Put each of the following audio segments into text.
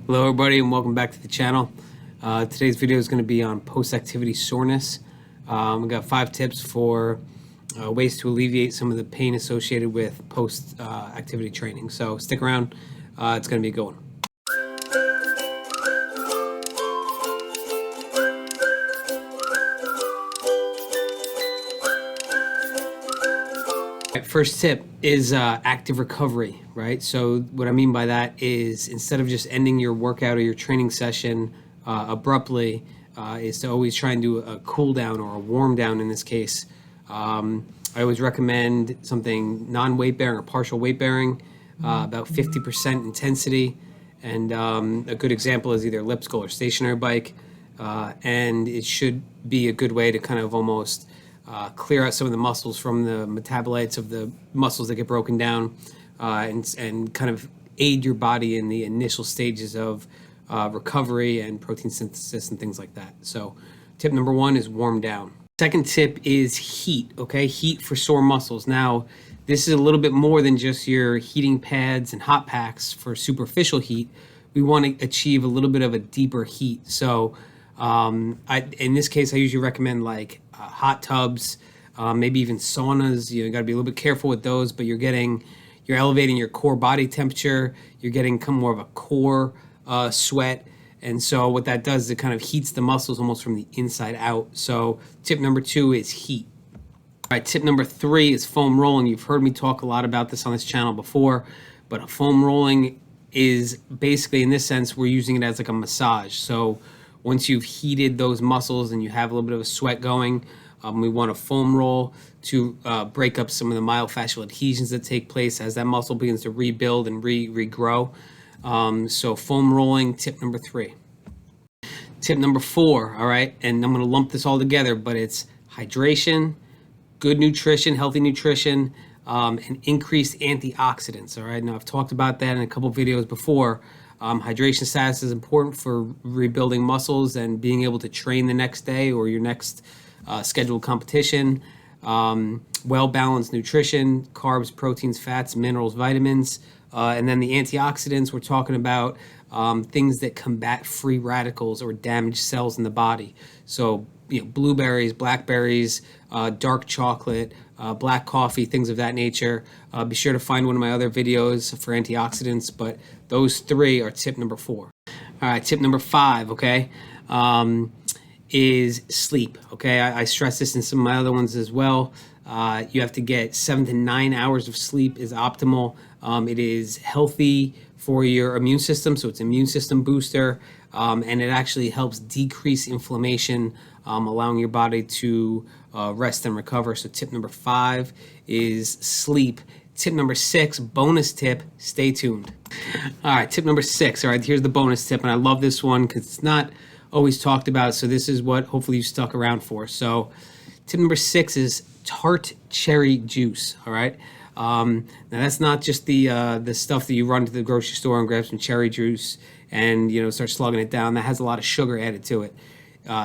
Hello everybody and welcome back to the channel. Today's video is going to be on post-activity soreness. We got 5 tips for ways to alleviate some of the pain associated with post-activity training. So stick around, it's going to be a good one. First tip is active recovery, right? So what I mean by that is instead of just ending your workout or your training session abruptly, is to always try and do a cool down or a warm down in this case. I always recommend something non-weight bearing or partial weight bearing, about 50% intensity. And a good example is either elliptical or stationary bike. And it should be a good way to kind of almost clear out some of the muscles from the metabolites of the muscles that get broken down, and kind of aid your body in the initial stages of recovery and protein synthesis and things like that. So tip number 1 is warm down. Second tip is heat, okay? Heat for sore muscles. Now, this is a little bit more than just your heating pads and hot packs for superficial heat. We want to achieve a little bit of a deeper heat. So in this case, I usually recommend like hot tubs, maybe even saunas. You got to be a little bit careful with those, but you're elevating your core body temperature. You're getting more of a core sweat. And so what that does is it kind of heats the muscles almost from the inside out. So tip number 2 is heat. All right, tip number 3 is foam rolling. You've heard me talk a lot about this on this channel before, but foam rolling is basically, in this sense, we're using it as like a massage. So once you've heated those muscles and you have a little bit of a sweat going, we want to foam roll to break up some of the myofascial adhesions that take place as that muscle begins to rebuild and regrow. So foam rolling, tip number 3. Tip number 4, all right, and I'm going to lump this all together, but it's hydration, good nutrition, healthy nutrition, and increased antioxidants, all right? Now, I've talked about that in a couple videos before. Hydration status is important for rebuilding muscles and being able to train the next day or your next scheduled competition. Well-balanced nutrition, carbs, proteins, fats, minerals, vitamins. And then the antioxidants, we're talking about things that combat free radicals or damaged cells in the body. So, blueberries, blackberries, dark chocolate, black coffee, things of that nature. Be sure to find one of my other videos for antioxidants, but those 3 are tip number 4. All right, tip number 5, okay, is sleep, okay? I stress this in some of my other ones as well. You have to get 7 to 9 hours of sleep is optimal. It is healthy for your immune system, so it's an immune system booster, and it actually helps decrease inflammation, allowing your body to rest and recover. So tip number 5 is sleep. Tip number 6, bonus tip, stay tuned. All right, tip number 6, all right, here's the bonus tip, and I love this one because it's not always talked about, so this is what hopefully you stuck around for. So tip number 6 is tart cherry juice, all right? Now that's not just the stuff that you run to the grocery store and grab some cherry juice and start slugging it down. That has a lot of sugar added to it.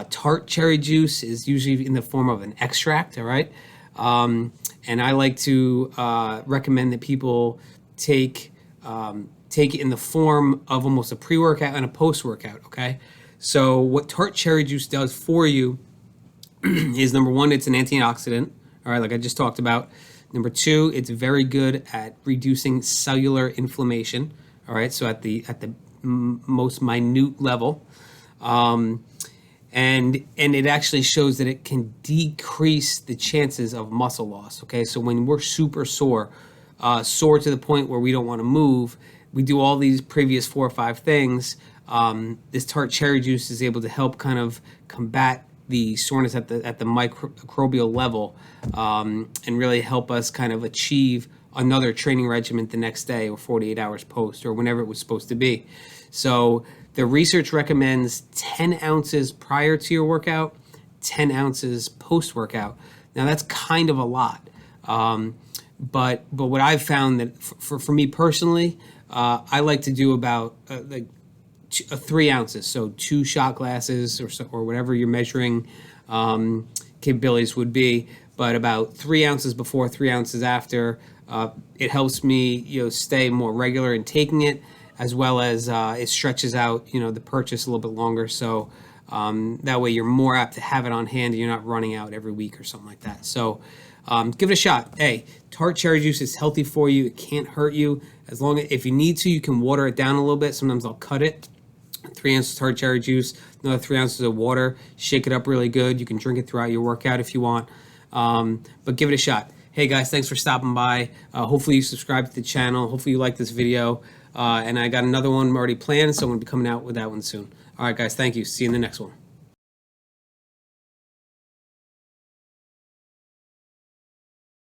Tart cherry juice is usually in the form of an extract, all right? And I like to recommend that people take it in the form of almost a pre-workout and a post-workout, okay? So what tart cherry juice does for you is, number 1, it's an antioxidant, all right, like I just talked about. Number 2, it's very good at reducing cellular inflammation, all right, so at the most minute level. And it actually shows that it can decrease the chances of muscle loss, okay? So when we're super sore to the point where we don't want to move, we do all these previous 4 or 5 things. This tart cherry juice is able to help kind of combat the soreness at the microbial level, and really help us kind of achieve another training regimen the next day or 48 hours post or whenever it was supposed to be. So the research recommends 10 ounces prior to your workout, 10 ounces post-workout. Now that's kind of a lot, but what I've found that for me personally, I like to do about 3 ounces, so 2 shot glasses or whatever your measuring capabilities would be, but about 3 ounces before, 3 ounces after. It helps me stay more regular in taking it, as well as it stretches out, the purchase a little bit longer. So that way you're more apt to have it on hand and you're not running out every week or something like that. So give it a shot. Hey, tart cherry juice is healthy for you. It can't hurt you. As long as, if you need to, you can water it down a little bit. Sometimes I'll cut it. 3 ounces of tart cherry juice, another 3 ounces of water. Shake it up really good. You can drink it throughout your workout if you want. But give it a shot. Hey guys, thanks for stopping by. Hopefully you subscribe to the channel. Hopefully you like this video. And I got another one already planned, so I'm going to be coming out with that one soon. All right, guys, thank you. See you in the next one.